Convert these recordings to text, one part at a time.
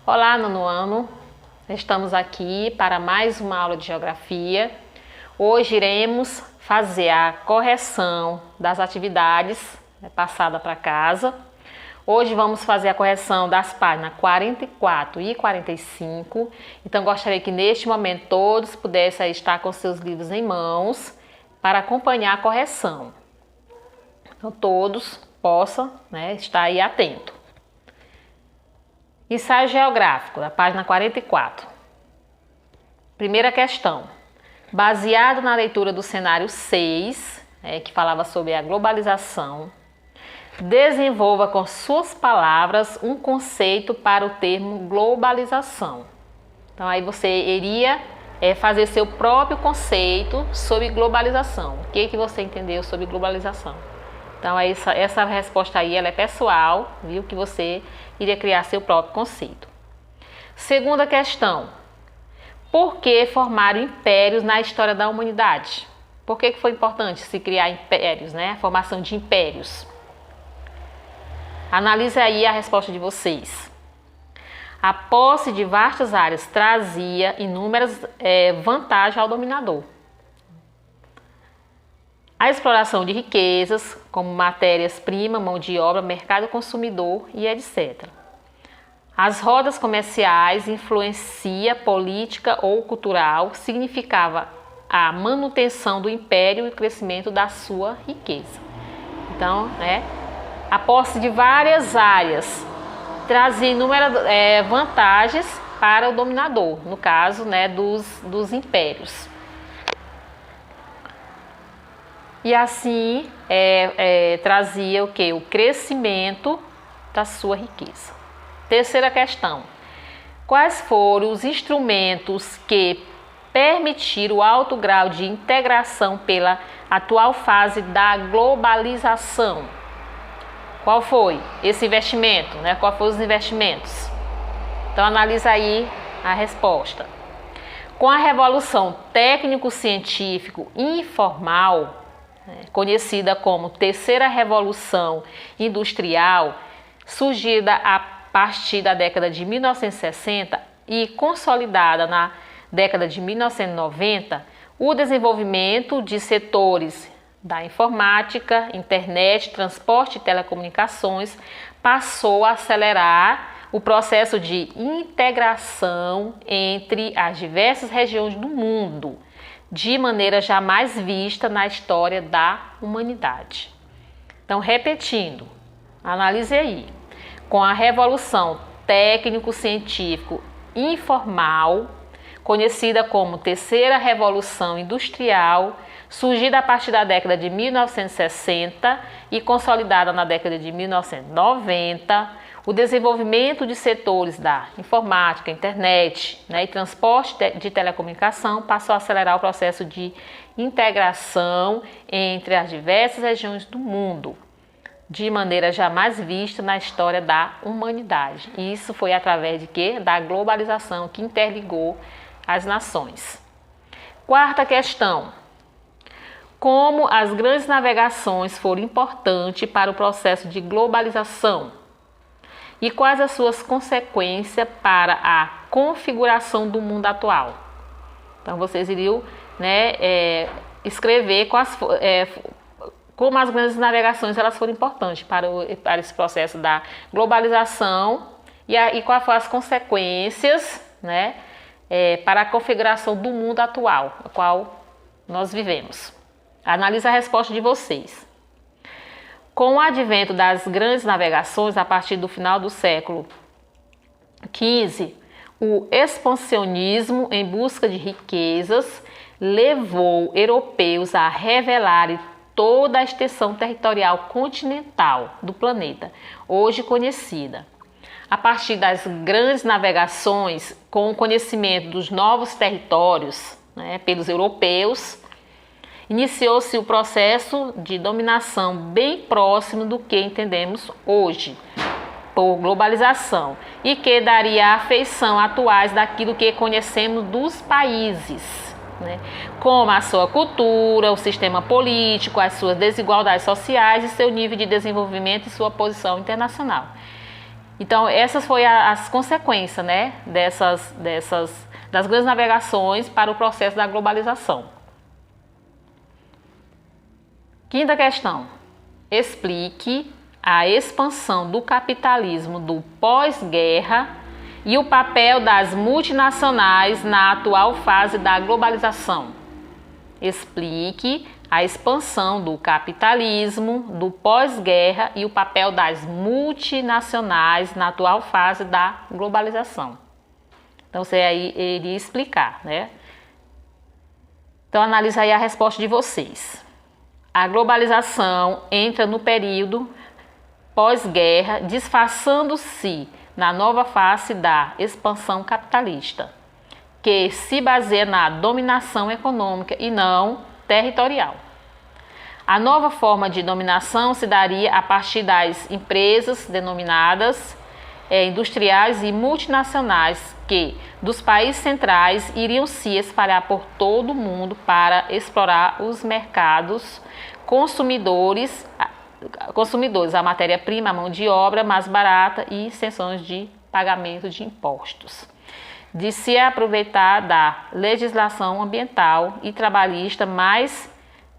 Olá, nono ano. Estamos aqui para mais uma aula de geografia. Hoje iremos fazer a correção das atividades passadas para casa. Hoje vamos fazer a correção das páginas 44 e 45. Então gostaria que neste momento todos pudessem estar com seus livros em mãos para acompanhar a correção. Então todos possam, estar aí atento. Ensaio geográfico, da página 44. Primeira questão. Baseado na leitura do cenário 6, que falava sobre a globalização, desenvolva com suas palavras um conceito para o termo globalização. Então aí você iria fazer seu próprio conceito sobre globalização. O que você entendeu sobre globalização? Então essa resposta aí ela é pessoal, viu? Que você iria criar seu próprio conceito. Segunda questão. Por que formaram impérios na história da humanidade? Por que foi importante se criar impérios, A formação de impérios. Analise aí a resposta de vocês. A posse de vastas áreas trazia inúmeras vantagens ao dominador. A exploração de riquezas, como matérias-primas, mão de obra, mercado consumidor e etc. As rodas comerciais, influência política ou cultural, significava a manutenção do império e o crescimento da sua riqueza. Então, a posse de várias áreas trazia inúmeras vantagens para o dominador, no caso, dos impérios. E assim trazia o quê? O crescimento da sua riqueza. Terceira questão. Quais foram os instrumentos que permitiram o alto grau de integração pela atual fase da globalização? Qual foi esse investimento? Qual foram os investimentos? Então analisa aí a resposta. Com a revolução técnico-científico informal, conhecida como Terceira Revolução Industrial, surgida a partir da década de 1960 e consolidada na década de 1990, o desenvolvimento de setores da informática, internet, transporte e telecomunicações passou a acelerar o processo de integração entre as diversas regiões do mundo, de maneira jamais vista na história da humanidade. Então, repetindo, analise aí. Com a revolução técnico-científico informal, conhecida como Terceira Revolução Industrial, surgida a partir da década de 1960 e consolidada na década de 1990, o desenvolvimento de setores da informática, internet e transporte de telecomunicação passou a acelerar o processo de integração entre as diversas regiões do mundo, de maneira jamais vista na história da humanidade. E isso foi através de quê? Da globalização que interligou as nações. Quarta questão. Como as grandes navegações foram importantes para o processo de globalização? E quais as suas consequências para a configuração do mundo atual? Então vocês iriam escrever como as grandes navegações elas foram importantes para esse processo da globalização e quais foram as consequências para a configuração do mundo atual, no qual nós vivemos. Analise a resposta de vocês. Com o advento das grandes navegações, a partir do final do século XV, o expansionismo em busca de riquezas levou europeus a revelarem toda a extensão territorial continental do planeta, hoje conhecida. A partir das grandes navegações, com o conhecimento dos novos territórios pelos europeus, iniciou-se o processo de dominação bem próximo do que entendemos hoje por globalização e que daria a feição atuais daquilo que conhecemos dos países, como a sua cultura, o sistema político, as suas desigualdades sociais e seu nível de desenvolvimento e sua posição internacional. Então, essas foram as consequências, né, das grandes navegações para o processo da globalização. Quinta questão. Explique a expansão do capitalismo do pós-guerra e o papel das multinacionais na atual fase da globalização. Explique a expansão do capitalismo do pós-guerra e o papel das multinacionais na atual fase da globalização. Então, você aí iria explicar, né? Então, analisa aí a resposta de vocês. A globalização entra no período pós-guerra, disfarçando-se na nova face da expansão capitalista, que se baseia na dominação econômica e não territorial. A nova forma de dominação se daria a partir das empresas denominadas industriais e multinacionais que, dos países centrais, iriam se espalhar por todo o mundo para explorar os mercados consumidores, a matéria-prima, a mão de obra mais barata e isenções de pagamento de impostos. De se aproveitar da legislação ambiental e trabalhista mais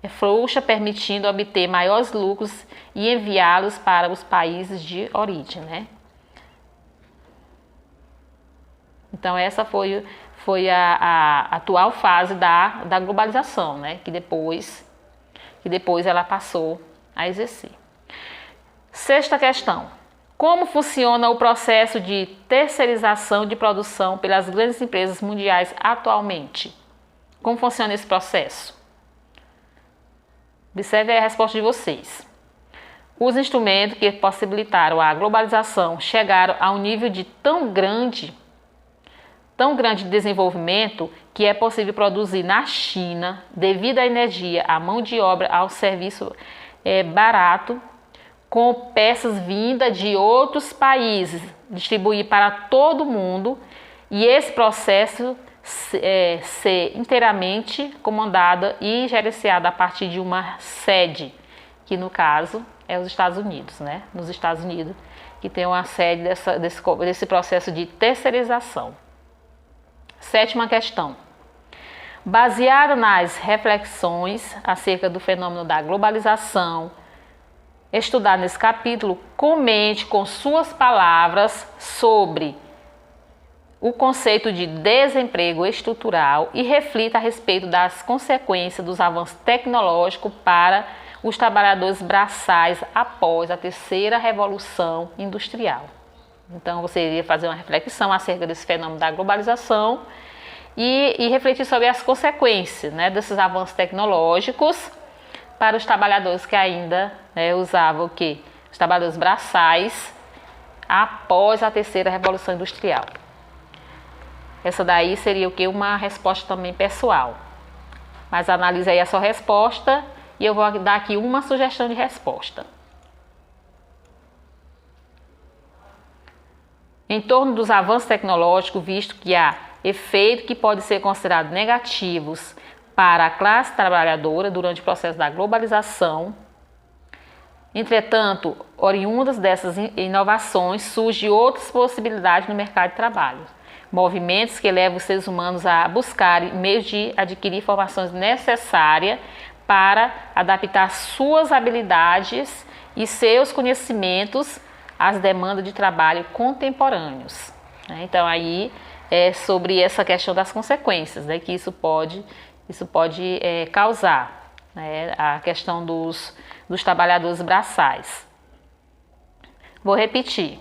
frouxa, permitindo obter maiores lucros e enviá-los para os países de origem, né? Então, essa foi a atual fase da globalização, né? Que depois ela passou a exercer. Sexta questão. Como funciona o processo de terceirização de produção pelas grandes empresas mundiais atualmente? Como funciona esse processo? Observe a resposta de vocês. Os instrumentos que possibilitaram a globalização chegaram a um nível de tão grande desenvolvimento que é possível produzir na China, devido à energia, à mão de obra, ao serviço barato, com peças vindas de outros países, distribuir para todo mundo, e esse processo ser inteiramente comandada e gerenciada a partir de uma sede, que no caso é os Estados Unidos, né? Nos Estados Unidos, que tem uma sede desse processo de terceirização. Sétima questão. Baseada nas reflexões acerca do fenômeno da globalização, estudado nesse capítulo, comente com suas palavras sobre o conceito de desemprego estrutural e reflita a respeito das consequências dos avanços tecnológicos para os trabalhadores braçais após a terceira revolução industrial. Então, você iria fazer uma reflexão acerca desse fenômeno da globalização e refletir sobre as consequências, né, desses avanços tecnológicos para os trabalhadores que ainda usavam o quê? Os trabalhadores braçais após a terceira revolução industrial. Essa daí seria o quê? Uma resposta também pessoal. Mas analise aí a sua resposta e eu vou dar aqui uma sugestão de resposta. Em torno dos avanços tecnológicos, visto que há efeitos que podem ser considerados negativos para a classe trabalhadora durante o processo da globalização. Entretanto, oriundas dessas inovações, surgem outras possibilidades no mercado de trabalho. Movimentos que levam os seres humanos a buscarem meios de adquirir informações necessárias para adaptar suas habilidades e seus conhecimentos às demandas de trabalho contemporâneos. Então, aí é sobre essa questão das consequências, né, que isso pode causar, né, a questão dos trabalhadores braçais. Vou repetir.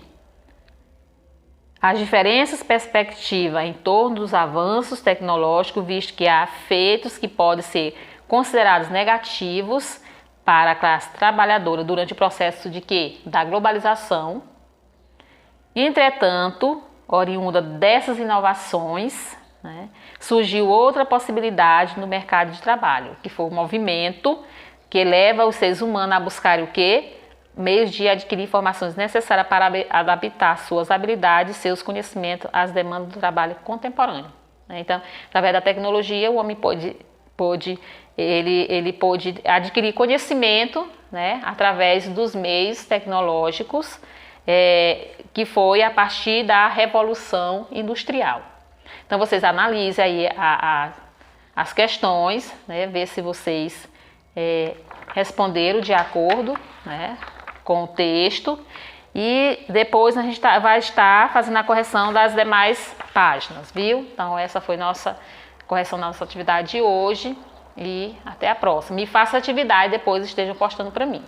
As diferenças perspectivas em torno dos avanços tecnológicos, visto que há efeitos que podem ser considerados negativos para a classe trabalhadora durante o processo de quê? Da globalização. Entretanto, oriunda dessas inovações, né, surgiu outra possibilidade no mercado de trabalho, que foi o movimento que leva os seres humanos a buscar o quê? Meios de adquirir informações necessárias para adaptar suas habilidades, seus conhecimentos às demandas do trabalho contemporâneo. Então, através da tecnologia, o homem pôde adquirir conhecimento, né, através dos meios tecnológicos que foi a partir da Revolução Industrial. Então vocês analisem aí as questões, né, ver se vocês responderam de acordo, né, com o texto, e depois a gente vai estar fazendo a correção das demais páginas, viu? Então essa foi nossa correção da nossa atividade de hoje e até a próxima. E faça a atividade e depois estejam postando para mim.